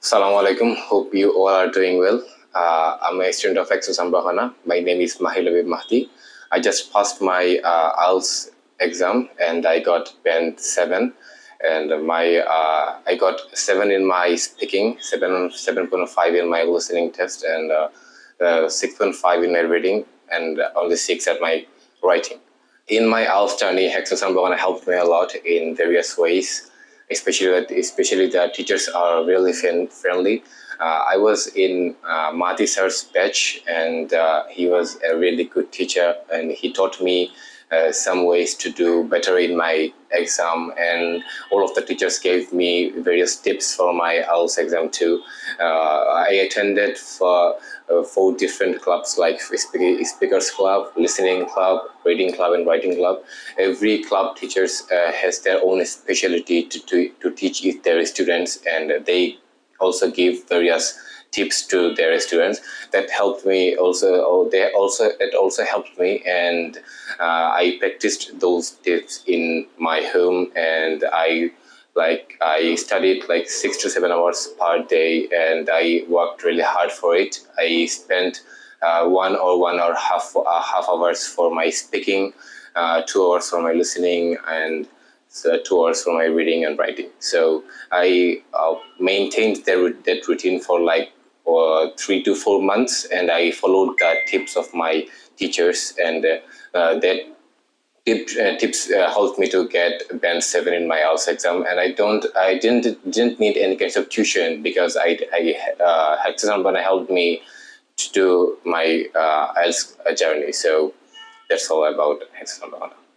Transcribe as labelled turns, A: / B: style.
A: Assalamu alaikum. Hope you all are doing well. I'm a student of HEXA'S Ambarkhana. My name is Mahil Mahdi. I just passed my IELTS exam and I got band 7. And I got 7 in my speaking, 7.5 in my listening test, and 6.5 in my reading, and only 6 at my writing. In my IELTS journey, HEXA'S Ambarkhana helped me a lot in various ways. Especially the teachers are really friendly. I was in Mati sir's batch, and he was a really good teacher, and he taught me some ways to do better in my exam, and all of the teachers gave me various tips for my IELTS exam too. I attended for 4 different clubs like speakers club, listening club, reading club, and writing club. Every club teachers has their own specialty to teach their students, and they also give various tips to their students. That helped me also. It also helped me, and I practiced those tips in my home, and I studied like 6 to 7 hours per day, and I worked really hard for it. I spent 1 or 1.5 hours for my speaking, 2 hours for my listening, and 2 hours for my reading and writing. So I maintained that routine for like 3 to 4 months, and I followed the tips of my teachers, and that tips helped me to get band 7 in my IELTS exam. And I didn't need any kinds of tuition, because HEXA'S Ambarkhana helped me to do my IELTS journey. So that's all about HEXA'S Ambarkhana.